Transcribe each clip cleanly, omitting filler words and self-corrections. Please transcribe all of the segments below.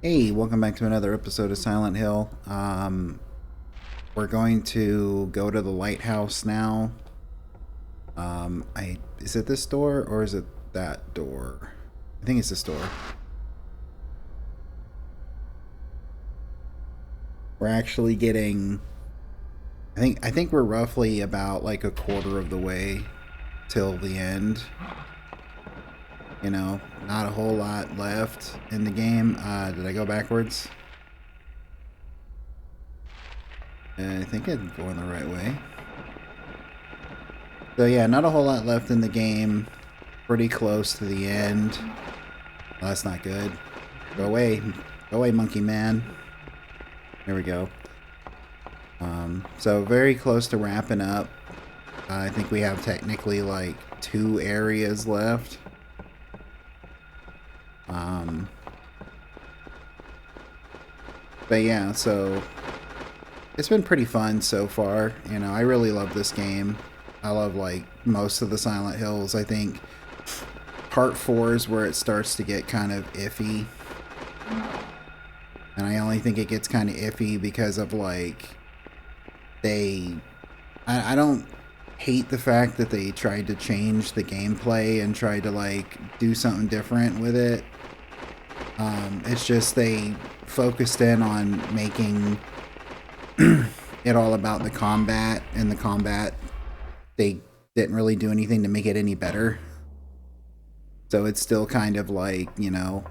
Hey, welcome back to another episode of Silent Hill. We're going to go to the lighthouse now. Is it this door or is it that door? I think it's this door. We're actually getting. I think we're roughly about like a quarter of the way till the end. You know, not a whole lot left in the game. Did I go backwards? I think I'm going the right way. So yeah, not a whole lot left in the game. Pretty close to the end. Oh, that's not good. Go away. Go away, monkey man. There we go. So very close to wrapping up. I think we have technically like 2 areas left. But yeah, so it's been pretty fun so far. You know, I really love this game. I love like most of the Silent Hills. I think part 4 is where it starts to get kind of iffy. And I only think it gets kind of iffy because of like I don't hate the fact that they tried to change the gameplay and tried to like do something different with it. It's just they focused in on making it all about the combat, and the combat, they didn't really do anything to make it any better. So it's still kind of like, you know,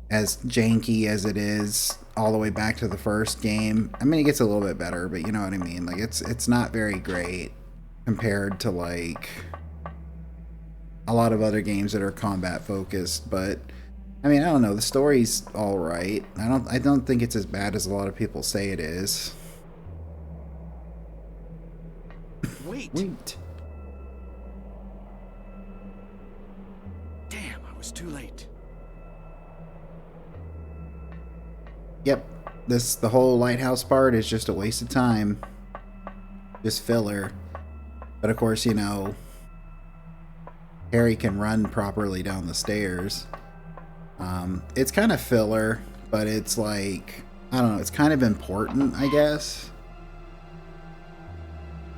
as janky as it is all the way back to the first game. I mean, it gets a little bit better, but you know what I mean? Like it's not very great compared to like a lot of other games that are combat focused, but I mean, I don't know, the story's all right. I don't think it's as bad as a lot of people say it is. Wait. Damn, I was too late. Yep. The whole lighthouse part is just a waste of time. Just filler. But of course, you know, Harry can run properly down the stairs. It's kind of filler, but it's like, I don't know, it's kind of important, I guess.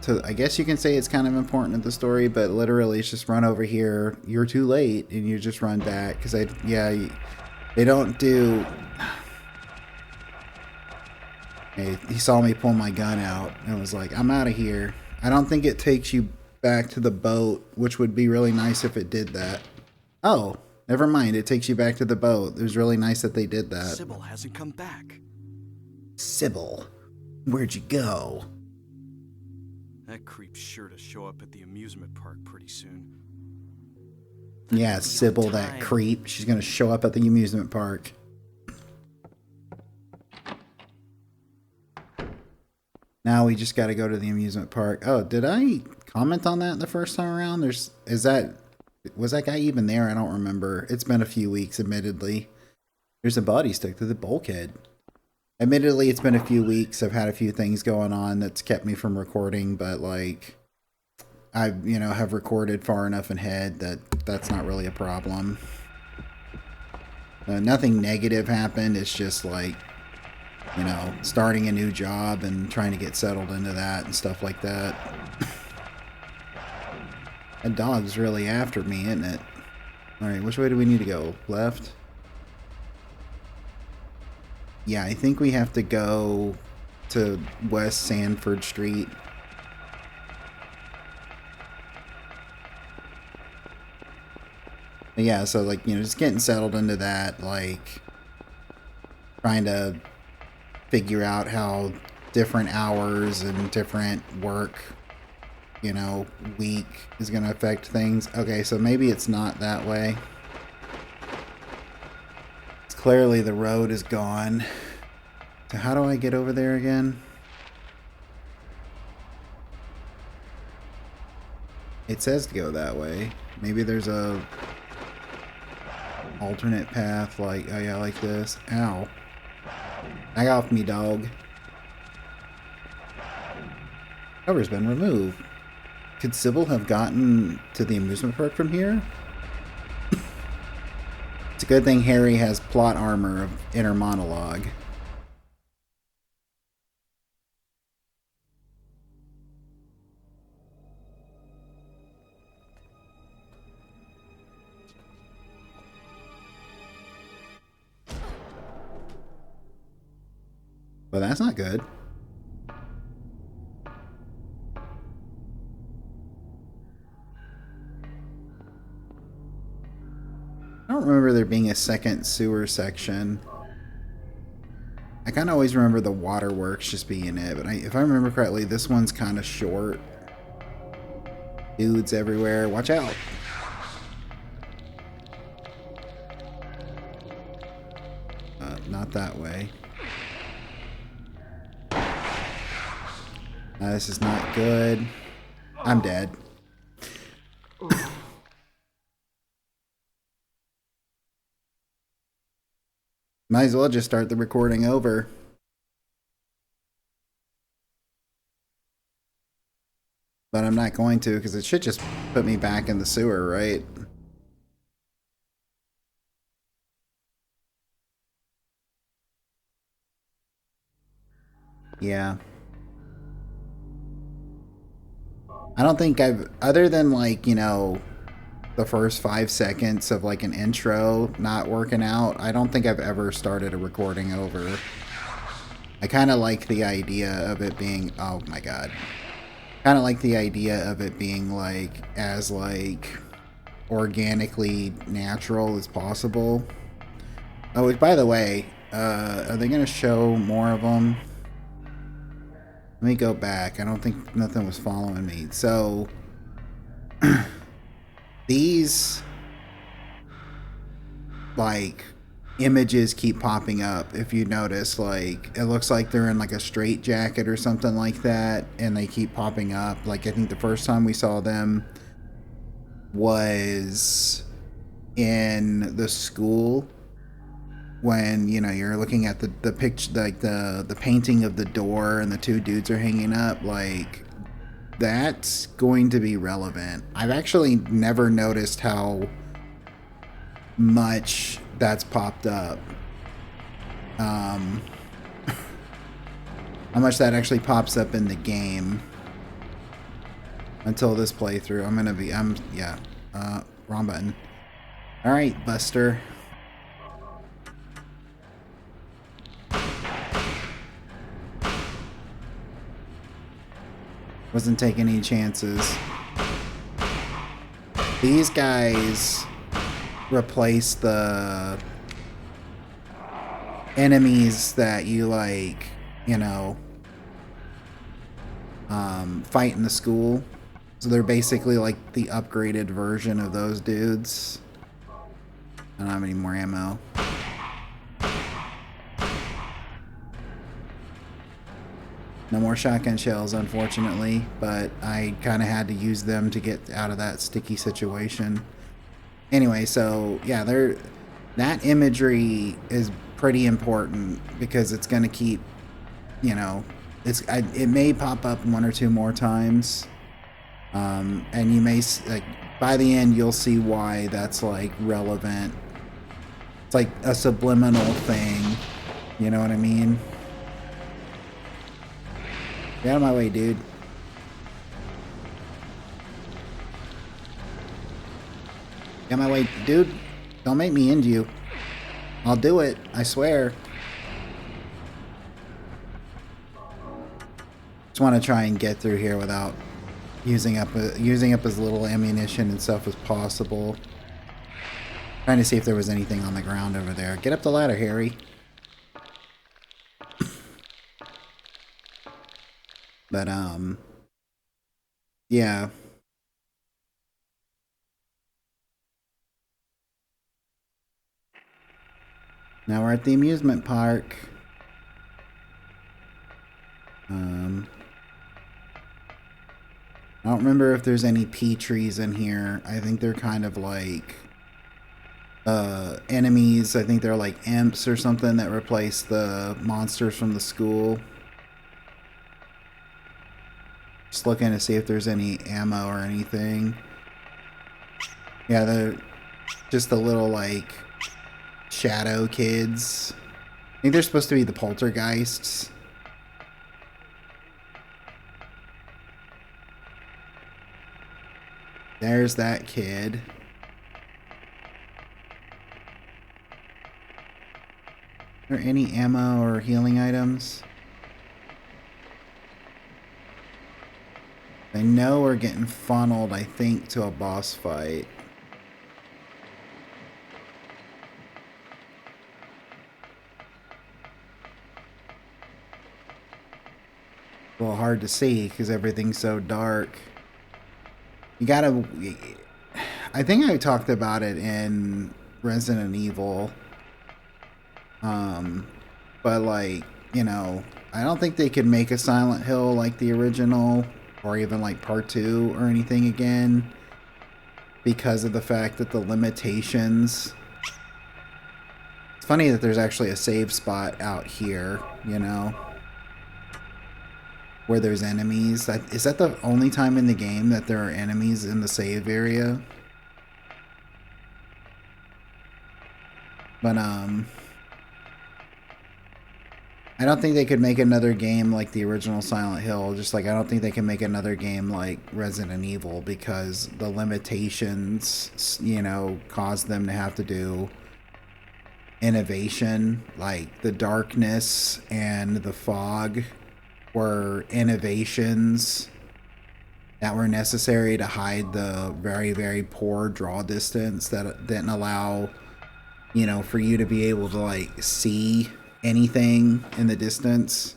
So I guess you can say it's kind of important in the story, but literally it's just run over here, you're too late, and you just run back. Because they don't do... Hey, he saw me pull my gun out and was like, I'm out of here. I don't think it takes you back to the boat, which would be really nice if it did that. Oh, never mind. It takes you back to the boat. It was really nice that they did that. Sybil hasn't come back. Sybil, where'd you go? That creep's sure to show up at the amusement park pretty soon. Yeah, Sybil, that creep. She's going to show up at the amusement park. Now we just got to go to the amusement park. Oh, did I comment on that the first time around? Was that guy even there? I don't remember. It's been a few weeks, admittedly. There's a body stuck to the bulkhead. Admittedly, it's been a few weeks. I've had a few things going on that's kept me from recording, but like I, you know, have recorded far enough ahead that that's not really a problem. Nothing negative happened. It's just like, you know, starting a new job and trying to get settled into that and stuff like that. That dog's really after me, isn't it? Alright, which way do we need to go? Left? Yeah, I think we have to go to West Sanford Street. But yeah, so like, you know, just getting settled into that, like trying to figure out how different hours and different work, you know, week is going to affect things. Okay, so maybe it's not that way. It's clearly the road is gone. So how do I get over there again? It says to go that way. Maybe there's a alternate path, like, oh yeah, like this. Ow. Back off me, dog. Cover's been removed. Could Sybil have gotten to the amusement park from here? It's a good thing Harry has plot armor of inner monologue. But that's not good. I don't remember there being a second sewer section. I kind of always remember the waterworks just being it, but if I remember correctly, this one's kind of short. Dudes everywhere. Watch out. Not that way. This is not good. I'm dead. Might as well just start the recording over. But I'm not going to, because it should just put me back in the sewer, right? Yeah. I don't think I've, other than like, you know, the first 5 seconds of like an intro not working out, I don't think I've ever started a recording over. I kind of like the idea of it being, oh my god. Kind of like the idea of it being like as like organically natural as possible. Oh, by the way, are they gonna show more of them? Let me go back. I don't think nothing was following me. So these like images keep popping up. If you notice, like it looks like they're in like a straight jacket or something like that, and they keep popping up. Like I think the first time we saw them was in the school when, you know, you're looking at the picture, like the painting of the door and the two dudes are hanging up. Like that's going to be relevant. I've actually never noticed how much that's popped up. How much that actually pops up in the game until this playthrough. Yeah, wrong button. All right, Buster. Wasn't taking any chances. These guys replace the enemies that you like, you know, fight in the school. So they're basically like the upgraded version of those dudes. I don't have any more ammo. No more shotgun shells, unfortunately, but I kind of had to use them to get out of that sticky situation. Anyway, so yeah, that imagery is pretty important because it's going to keep, you know, it may pop up one or two more times, and you may, like, by the end you'll see why that's like relevant. It's like a subliminal thing, you know what I mean? Get out of my way, dude. Get out of my way, dude. Don't make me end you. I'll do it, I swear. Just want to try and get through here without using up as little ammunition and stuff as possible. Trying to see if there was anything on the ground over there. Get up the ladder, Harry. But yeah. Now we're at the amusement park. I don't remember if there's any pea trees in here. I think they're kind of like enemies. I think they're like imps or something that replace the monsters from the school. Just looking to see if there's any ammo or anything. Yeah, they're just a little like shadow kids. I think they're supposed to be the poltergeists. There's that kid. Are there any ammo or healing items? I know we're getting funneled, I think, to a boss fight. A little hard to see because everything's so dark. You gotta... I think I talked about it in Resident Evil. But like, you know, I don't think they could make a Silent Hill like the original or even like part 2 or anything again because of the fact that the limitations. It's funny that there's actually a save spot out here, you know, where there's enemies. Is that the only time in the game that there are enemies in the save area? But I don't think they could make another game like the original Silent Hill, just like I don't think they can make another game like Resident Evil because the limitations, you know, cause them to have to do innovation. Like the darkness and the fog were innovations that were necessary to hide the very, very poor draw distance that didn't allow, you know, for you to be able to like see anything in the distance.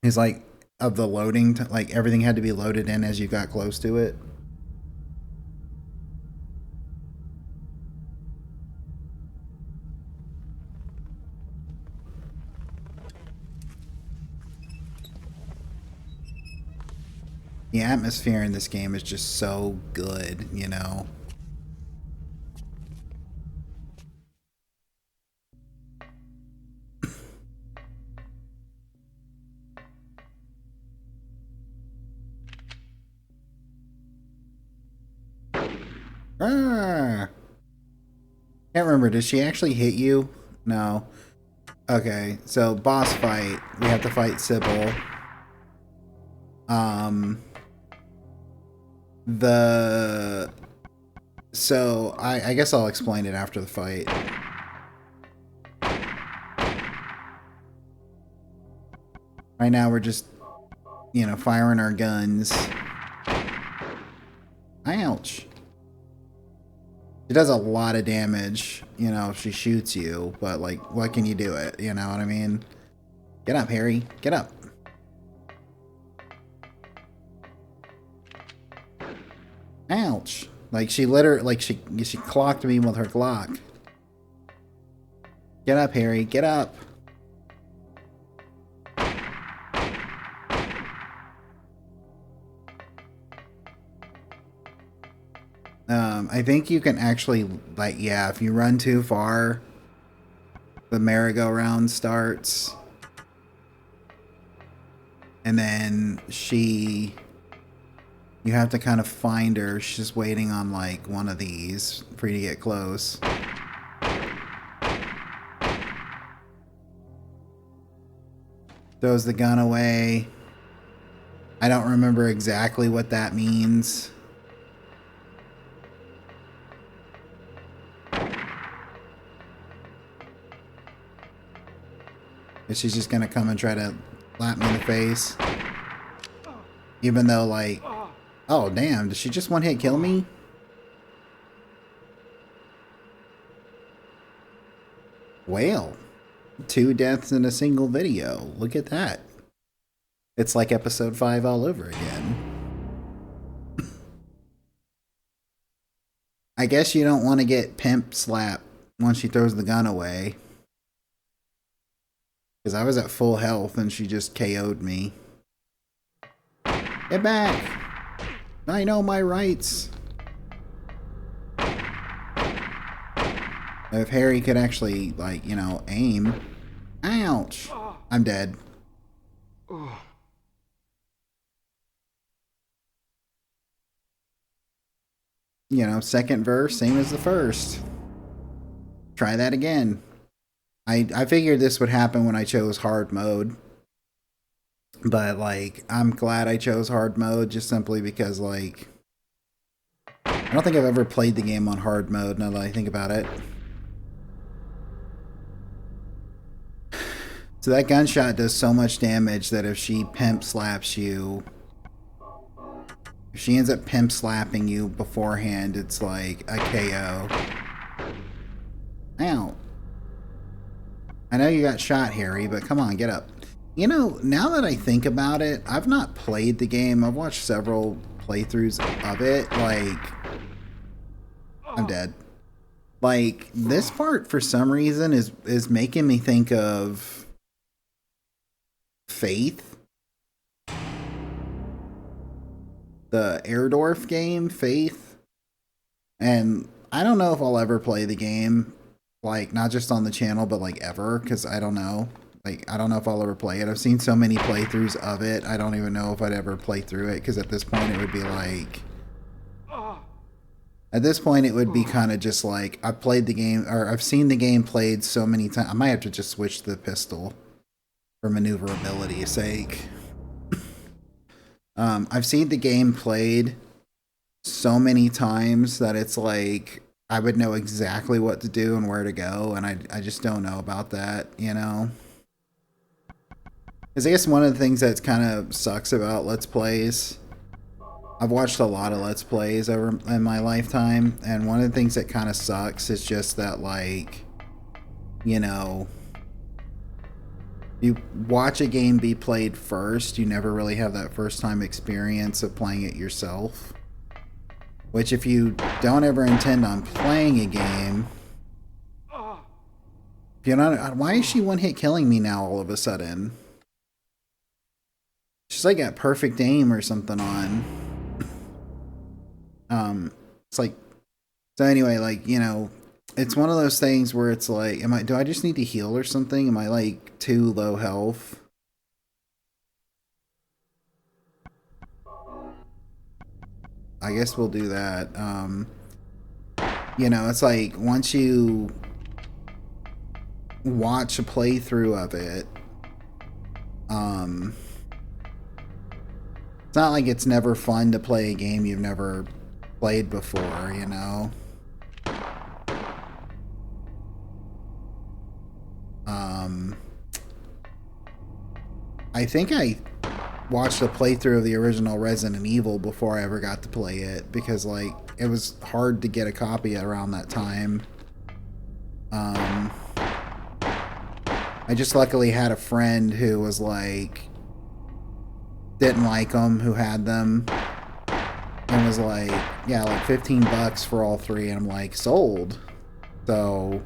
Is like of the loading, like everything had to be loaded in as you got close to it. The atmosphere in this game is just so good, you know. Ah! Can't remember, did she actually hit you? No. Okay, so boss fight. We have to fight Sybil. So, I guess I'll explain it after the fight. Right now we're just, you know, firing our guns. Ouch. She does a lot of damage, you know, if she shoots you, but like, what can you do it? You know what I mean? Get up, Harry. Get up. Ouch. Like she literally, like she clocked me with her Glock. Get up, Harry. Get up. I think you can actually, like, yeah, if you run too far, the merry-go-round starts. And then you have to kind of find her. She's waiting on, like, one of these for you to get close. Throws the gun away. I don't remember exactly what that means. Is she just gonna come and try to slap me in the face? Even though, like... Oh, damn. Did she just one-hit kill me? Well, 2 deaths in a single video. Look at that. It's like episode 5 all over again. I guess you don't want to get pimp slapped once she throws the gun away. Because I was at full health and she just KO'd me. Get back! I know my rights. If Harry could actually, like, you know, aim. Ouch! I'm dead. You know, second verse, same as the first. try that again. I figured this would happen when I chose hard mode. But, like, I'm glad I chose hard mode just simply because, like, I don't think I've ever played the game on hard mode now that I think about it. So that gunshot does so much damage that if she pimp slaps you, if she ends up pimp slapping you beforehand, it's like a KO. Ow. I know you got shot, Harry, but come on, get up. You know, now that I think about it, I've not played the game. I've watched several playthroughs of it. Like, I'm dead. Like, this part, for some reason, is making me think of Faith. The Airdorf game, Faith. And I don't know if I'll ever play the game. Like, not just on the channel, but, like, ever. Because I don't know. Like, I don't know if I'll ever play it. I've seen so many playthroughs of it. I don't even know if I'd ever play through it. Because at this point, it would be like... At this point, it would be kind of just like, I've played the game, or I've seen the game played so many times. I might have to just switch to the pistol for maneuverability's sake. I've seen the game played so many times that it's like, I would know exactly what to do and where to go, and I just don't know about that, you know? Because I guess one of the things that's kind of sucks about Let's Plays... I've watched a lot of Let's Plays over in my lifetime, and one of the things that kind of sucks is just that, like, you know, you watch a game be played first, you never really have that first time experience of playing it yourself. Which, if you don't ever intend on playing a game, if you're not, why is she one hit killing me now all of a sudden? She's like got perfect aim or something on. It's like, so anyway, like, you know, it's one of those things where it's like, do I just need to heal or something? Am I like too low health? I guess we'll do that. You know, it's like once you watch a playthrough of it, it's not like it's never fun to play a game you've never played before, you know? I think I watched a playthrough of the original Resident Evil before I ever got to play it, because, like, it was hard to get a copy around that time. I just luckily had a friend who was, like, didn't like them, who had them, and was like, yeah, like $15 for all three, and I'm like, sold. So,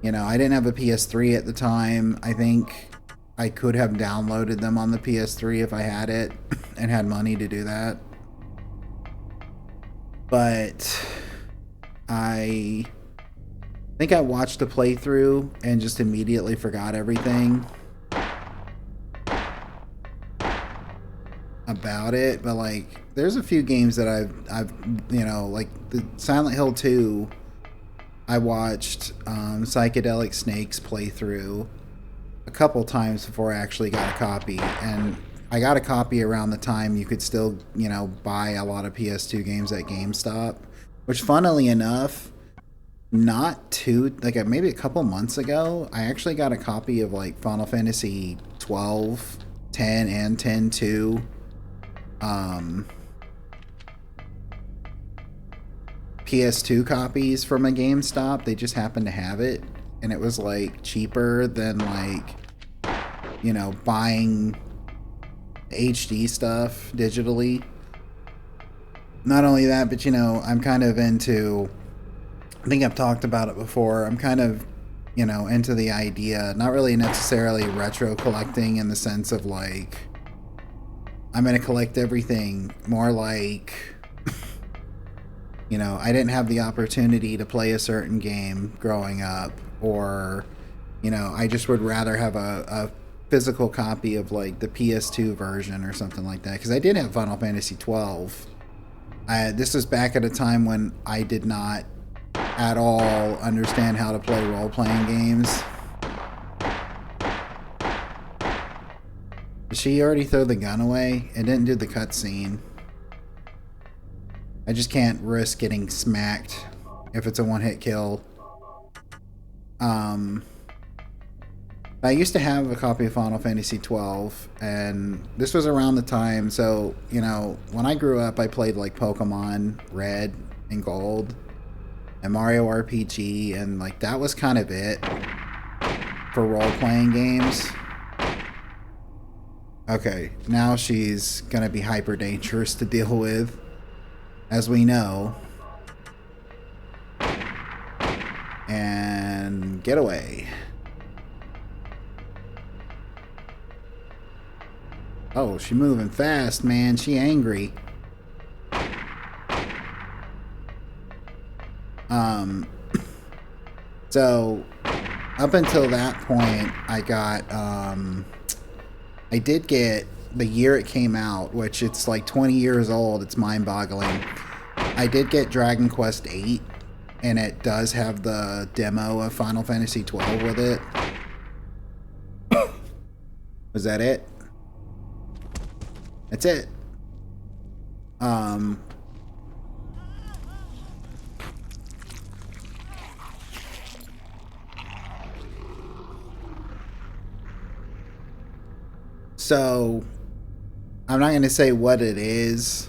you know, I didn't have a PS3 at the time. I think I could have downloaded them on the PS3 if I had it and had money to do that. But I think I watched a playthrough and just immediately forgot everything about it. But, like, there's a few games that I've you know, like the Silent Hill 2, I watched Psychedelic Snake's playthrough a couple times before I actually got a copy, and I got a copy around the time you could still, you know, buy a lot of PS2 games at GameStop, which, funnily enough, not too, like, maybe a couple months ago, I actually got a copy of, like, Final Fantasy 12, 10, and 10-2. PS2 copies from a GameStop. They just happened to have it, and it was, like, cheaper than, like, you know, buying HD stuff digitally. Not only that, but, you know, I'm kind of into, I think I've talked about it before, I'm kind of, you know, into the idea, not really necessarily retro collecting in the sense of, like, I'm going to collect everything, more like, you know, I didn't have the opportunity to play a certain game growing up, or, you know, I just would rather have a physical copy of, like, the PS2 version or something like that, because I did have Final Fantasy 12. This was back at a time when I did not at all understand how to play role-playing games. Did she already throw the gun away? It didn't do the cutscene. I just can't risk getting smacked if it's a one-hit kill. I used to have a copy of Final Fantasy XII, and this was around the time, so, you know, when I grew up, I played, like, Pokemon Red and Gold, and Mario RPG, and, like, that was kind of it for role-playing games. Okay, now she's gonna be hyper dangerous to deal with, as we know. And get away. Oh, she moving fast, man. She angry. So up until that point, I got, I did get the year it came out, which it's like 20 years old. It's mind-boggling. I did get Dragon Quest VIII, and it does have the demo of Final Fantasy XII with it. Was that it? That's it. So, I'm not going to say what it is,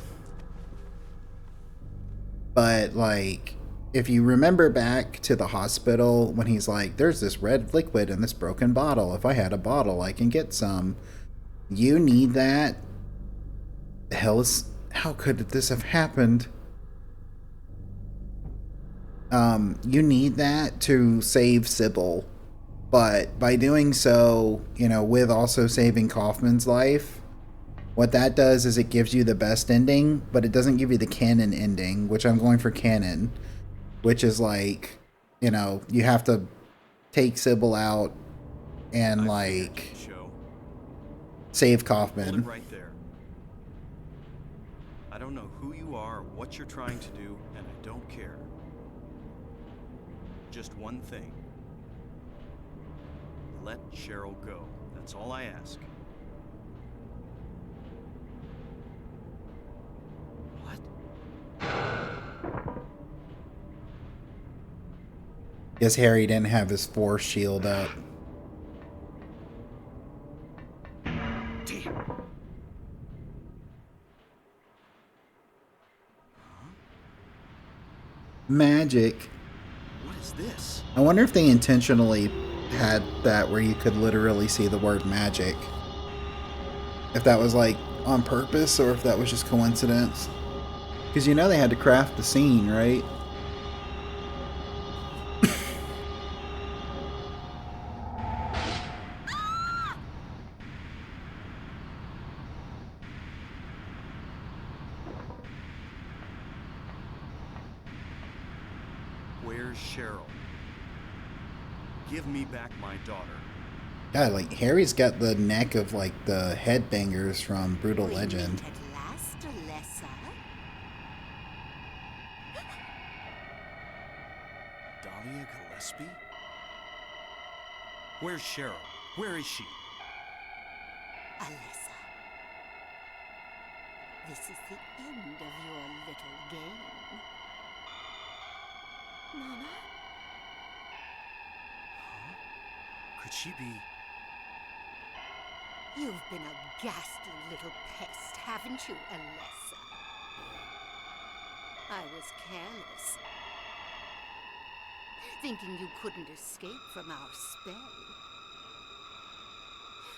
but, like, if you remember back to the hospital when he's like, there's this red liquid in this broken bottle. If I had a bottle, I can get some. You need that. The hell is... How could this have happened? You need that to save Sybil. But by doing so, you know, with also saving Kaufman's life, what that does is it gives you the best ending, but it doesn't give you the canon ending, which I'm going for canon, which is like, you know, you have to take Sybil out and, like, save Kaufman. Right there. I don't know who you are or what you're trying to do, and I don't care. Just one thing. Let Cheryl go. That's all I ask. What? Guess Harry didn't have his force shield up. Damn. Magic. What is this? I wonder if they intentionally had that where you could literally see the word magic. If that was like on purpose or if that was just coincidence. Because you know they had to craft the scene, right? Where's Cheryl? Give me back my daughter. God, like Harry's got the neck of like the headbangers from Brutal Legend. At last, Alessa. Dahlia Gillespie? Where's Cheryl? Where is she? Alessa. This is the end of your little game. Mama? Could she be... You've been a ghastly little pest, haven't you, Alessa? I was careless, thinking you couldn't escape from our spell.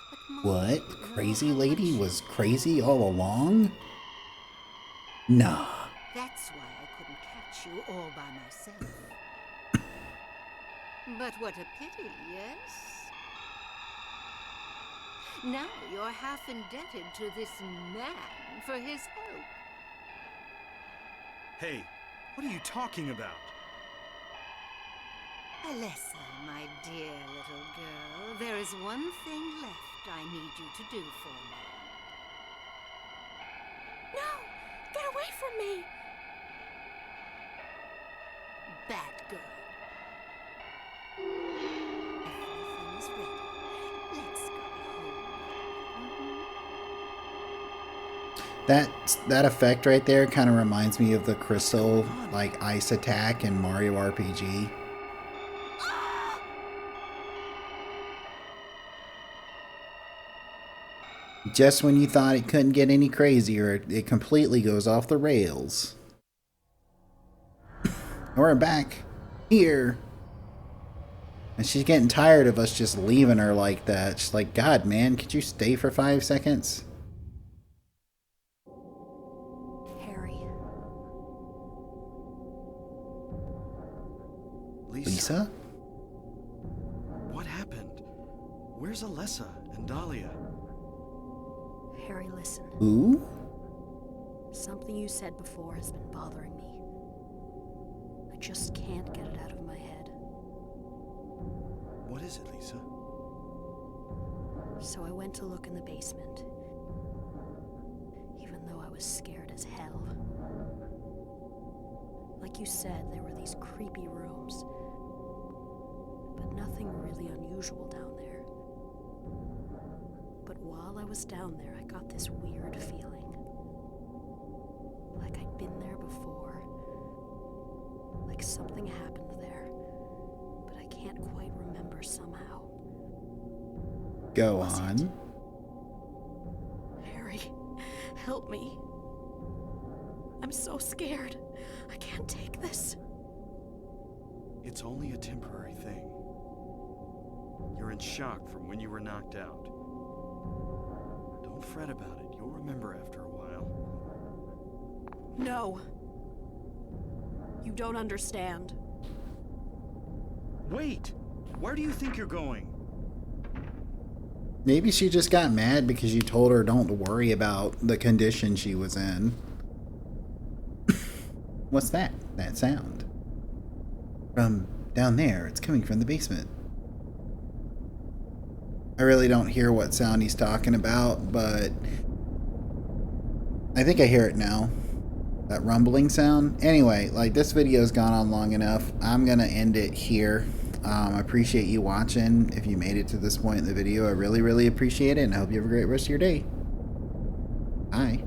But Mama, What? Crazy lady was crazy all along? Nah. that's why I couldn't catch you all by myself. But what a pity, yes? Now you're half indebted to this man for his help. Hey, what are you talking about? Alessa, my dear little girl, there is one thing left I need you to do for me. No! Get away from me! Bad girl. That effect right there kind of reminds me of the crystal, like, ice attack in Mario RPG. Just when you thought it couldn't get any crazier, it completely goes off the rails. We're back here. And she's getting tired of us just leaving her like that. She's like, God, man, could you stay for 5 seconds? Harry. Lisa? What happened? Where's Alessa and Dahlia? Harry, listen. Who? Something you said before has been bothering me. I just can't get it out of my head. What is it, Lisa? So I went to look in the basement, even though I was scared as hell. Like you said, there were these creepy rooms, but nothing really unusual down there. But while I was down there, I got this weird feeling. Like I'd been there before. Like something happened there, but I can't quite remember somehow. Go on. Harry, help me. I'm so scared. I can't take this. It's only a temporary thing. You're in shock from when you were knocked out. Don't fret about it. You'll remember after a while. No. You don't understand. Wait! Where do you think you're going? Maybe she just got mad because you told her don't worry about the condition she was in. What's that? That sound? From down there. It's coming from the basement. I really don't hear what sound he's talking about, but I think I hear it now. That rumbling sound. Anyway, like, this video's gone on long enough. I'm gonna end it here. I appreciate you watching. If you made it to this point in the video, I really, really appreciate it, and I hope you have a great rest of your day. Bye.